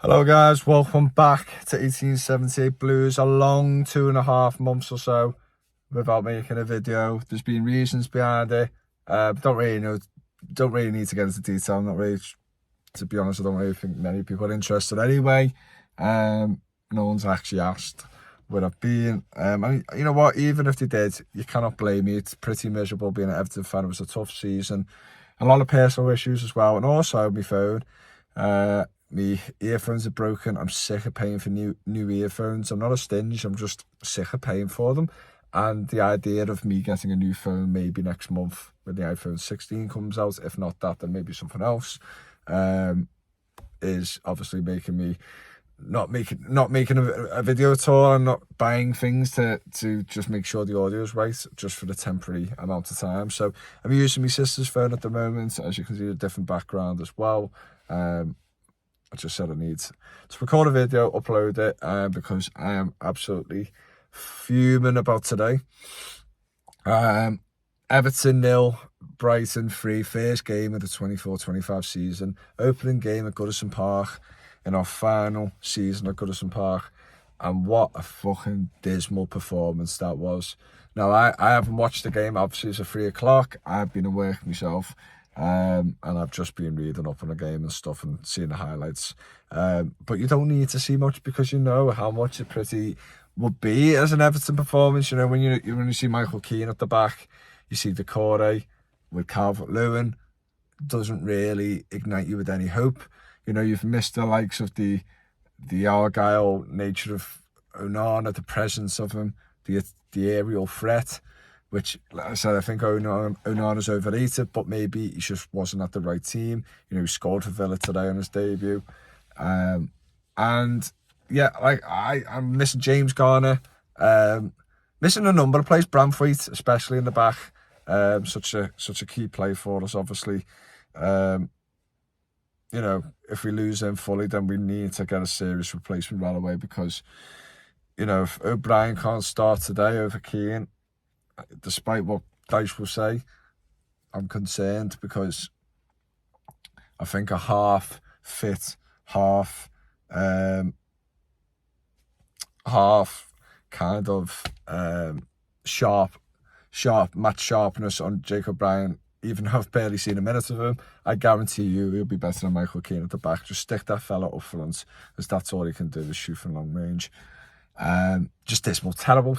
Hello guys, welcome back to 1878 Blues. A long 2.5 months or so without making a video. There's been reasons behind it. Don't really need to get into detail. I'm not really, to be honest, I don't really think many people are interested anyway. No one's actually asked where I've been. And you know what, even if they did, you cannot blame me. It's pretty miserable being an Everton fan. It was a tough season. A lot of personal issues as well. And also my phone. My earphones are broken. I'm sick of paying for new earphones. I'm not a stinge. I'm just sick of paying for them. And the idea of me getting a new phone maybe next month when the iPhone 16 comes out, if not that, then maybe something else, is obviously making me not making a video at all, and not buying things to just make sure the audio is right, just for the temporary amount of time. So I'm using my sister's phone at the moment. As you can see, a different background as well. I just said I need to record a video, upload it, because I am absolutely fuming about today. Everton 0, Brighton 3, first game of the 24-25 season, opening game at Goodison Park in our final season at Goodison Park, and what a fucking dismal performance that was. Now, I haven't watched the game. Obviously it's at 3 o'clock. I've been at work myself. And I've just been reading up on the game and stuff and seeing the highlights. But you don't need to see much, because you know how much it pretty would be as an Everton performance. You know, when you see Michael Keane at the back, you see Decore with Calvert-Lewin, doesn't really ignite you with any hope. You know, you've missed the likes of the Argyle nature of Onana, the presence of him, the aerial threat, which, like I said, I think Onana's overrated, but maybe he just wasn't at the right team. You know, he scored for Villa today on his debut. And yeah, like I'm missing James Garner, missing a number of players, Branthwaite, especially in the back. Such a key play for us, obviously. You know, if we lose him fully, then we need to get a serious replacement right away, because, you know, if O'Brien can't start today over Keane, despite what Dyche will say, I'm concerned, because I think a half fit, half kind of sharp match sharpness on Jacob Bryan, even though I've barely seen a minute of him, I guarantee you he'll be better than Michael Keane at the back. Just stick that fella up front, because that's all he can do, is shoot from long range. Just dismal, terrible.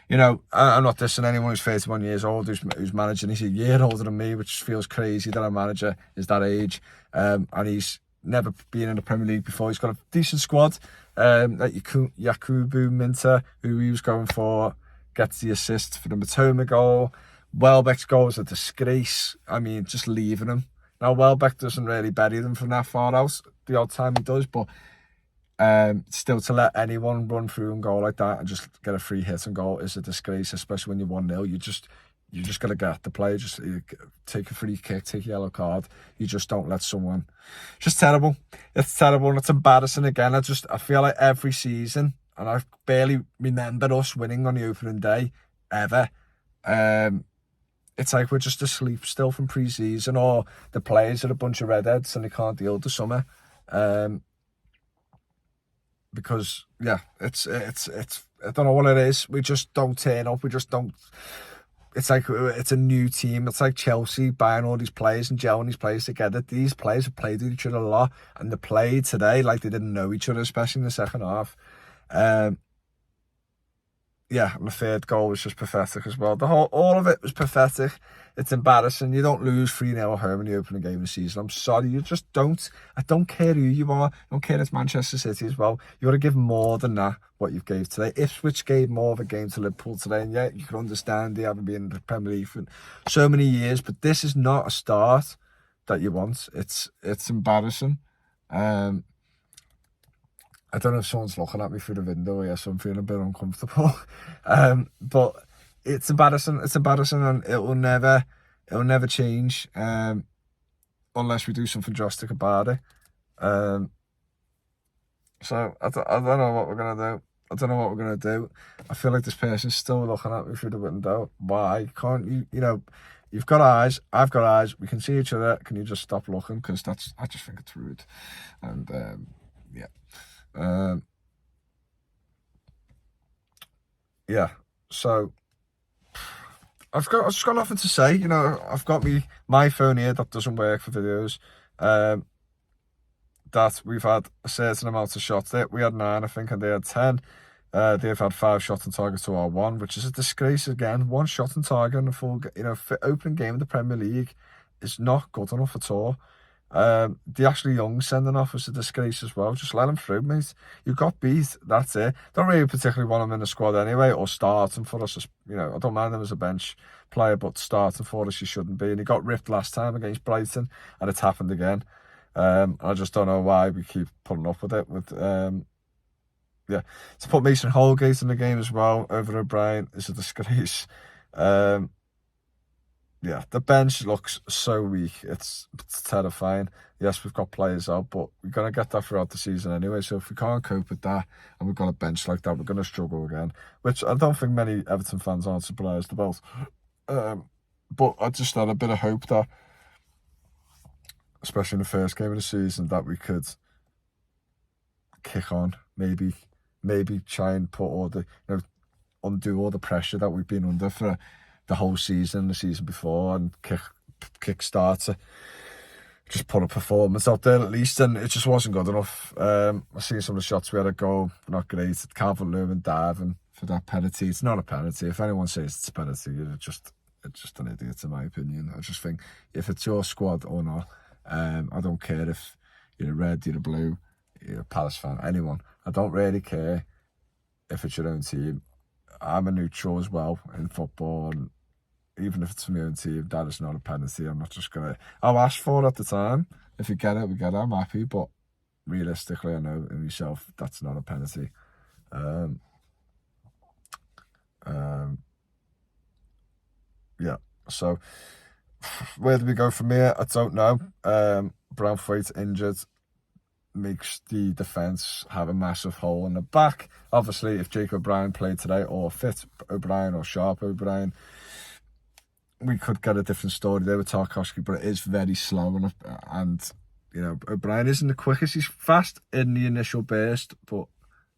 You know, I'm not dissing anyone who's 31 years old who's managing. He's a year older than me, which feels crazy that a manager is that age. And he's never been in the Premier League before. He's got a decent squad. Like Yakubu Minter, who he was going for, gets the assist for the Matoma goal. Welbeck's goal is a disgrace. I mean, just leaving him. Now, Welbeck doesn't really bury them from that far out. The odd time he does, but still, to let anyone run through and go like that and just get a free hit and goal is a disgrace, especially when you're 1-0. You just gotta get at the play. Just take a free kick, take a yellow card. You just don't let someone. Just terrible. It's terrible, and it's embarrassing again. I feel like every season, and I barely remember us winning on the opening day ever. It's like we're just asleep still from pre-season, or the players are a bunch of redheads and they can't deal with the summer. Because yeah, it's I don't know what it is. We just don't turn up. We just don't. It's like it's a new team. It's like Chelsea buying all these players and gelling these players together. These players have played with each other a lot, and they played today like they didn't know each other, especially in the second half. Yeah, and the third goal was just pathetic as well. All of it was pathetic. It's embarrassing. You don't lose 3-0 at home in the opening game of the season. I'm sorry, you just don't. I don't care who you are. I don't care if it's Manchester City as well. You got to give more than that, what you've gave today. Ipswich gave more of a game to Liverpool today, and yeah, you can understand they haven't been in the Premier League for so many years, but this is not a start that you want. It's embarrassing. I don't know if someone's looking at me through the window here, so I'm feeling a bit uncomfortable. But it's embarrassing. It's embarrassing, and it will never change unless we do something drastic about it. So I don't know what we're gonna do. I feel like this person's still looking at me through the window. Why can't you? You know, you've got eyes. I've got eyes. We can see each other. Can you just stop looking? Because I just think it's rude. And yeah. Yeah, so I've just got nothing to say. You know, I've got my phone here that doesn't work for videos. That we've had a certain amount of shots there. We had 9, I think, and they had 10. They've had 5 shots on target to our 1, which is a disgrace again. 1 shot on target in a full, opening game of the Premier League is not good enough at all. The Ashley Young sending off was a disgrace as well. Just let him through, mate. You got beat. That's it. Don't really particularly want him in the squad anyway, or starting for us. I don't mind him as a bench player, but starting for us, he shouldn't be. And he got ripped last time against Brighton, and it's happened again. I just don't know why we keep putting up with it. To put Mason Holgate in the game as well over O'Brien is a disgrace. The bench looks so weak. It's terrifying. Yes, we've got players out, but we're going to get that throughout the season anyway. So if we can't cope with that and we've got a bench like that, we're going to struggle again, which I don't think many Everton fans aren't surprised about. But I just had a bit of hope that, especially in the first game of the season, that we could kick on, maybe try and put all the, undo all the pressure that we've been under for the whole season, the season before, and kick start to just put a performance out there at least, and it just wasn't good enough. I see some of the shots we had a goal, not great. Calvert-Lewin diving for that penalty. It's not a penalty. If anyone says it's a penalty, you're just an idiot, in my opinion. I just think if it's your squad or not, I don't care if you're a red, you're a blue, you're a Palace fan, anyone. I don't really care if it's your own team. I'm a neutral as well in football, and even if it's for my own team, that is not a penalty. I'm not just going to... I'll ask for it at the time. If we get it, we get it. I'm happy, but realistically, I know in myself that's not a penalty. So where do we go from here? I don't know. Braunthwaite injured makes the defence have a massive hole in the back. Obviously, if Jacob O'Brien played today, or fit O'Brien or Sharp O'Brien, we could get a different story there with Tarkowski, but it is very slow, and O'Brien isn't the quickest. He's fast in the initial burst, but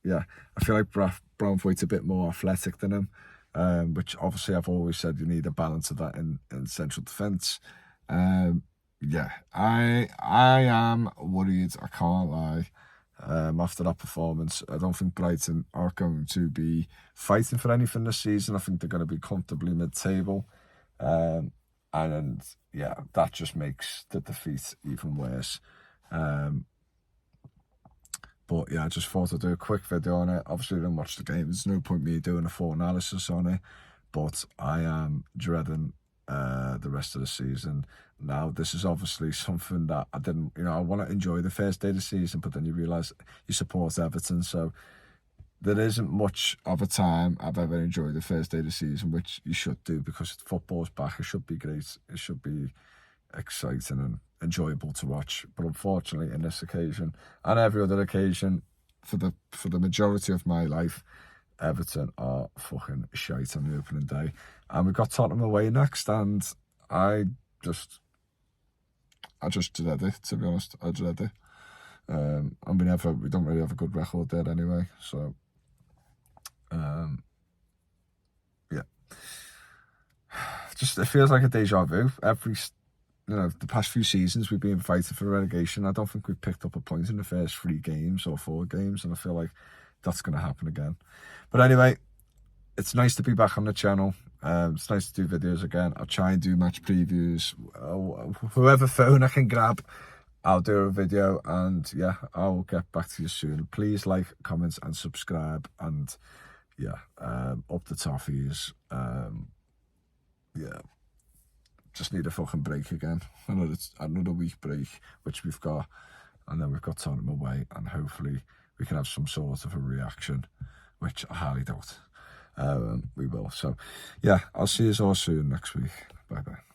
I feel like Braunthwaite's a bit more athletic than him, which obviously I've always said you need a balance of that in central defence. I am worried, I can't lie, after that performance. I don't think Brighton are going to be fighting for anything this season. I think they're going to be comfortably mid-table. That just makes the defeat even worse. I just thought I'd do a quick video on it. Obviously, I didn't watch the game. There's no point me doing a full analysis on it, but I am dreading the rest of the season. Now, this is obviously something that I didn't, I want to enjoy the first day of the season, but then you realise you support Everton, so there isn't much of a time I've ever enjoyed the first day of the season, which you should do because football's back. It should be great. It should be exciting and enjoyable to watch. But unfortunately, in this occasion and every other occasion, for the majority of my life, Everton are fucking shite on the opening day. And we've got Tottenham away next, and I just dread it, to be honest. I dread it. We don't really have a good record there anyway, so it feels like a deja vu. The past few seasons we've been fighting for relegation. I don't think we've picked up a point in the first 3 games or 4 games, and I feel like that's going to happen again. But anyway, it's nice to be back on the channel. It's nice to do videos again. I'll try and do match previews. Whoever phone I can grab, I'll do a video, and I'll get back to you soon. Please like, comment and subscribe, and up the toffees. Just need a fucking break again. Another week break, which we've got, and then we've got Tottenham away, and hopefully we can have some sort of a reaction, which I highly doubt we will. So I'll see you all soon next week. Bye bye.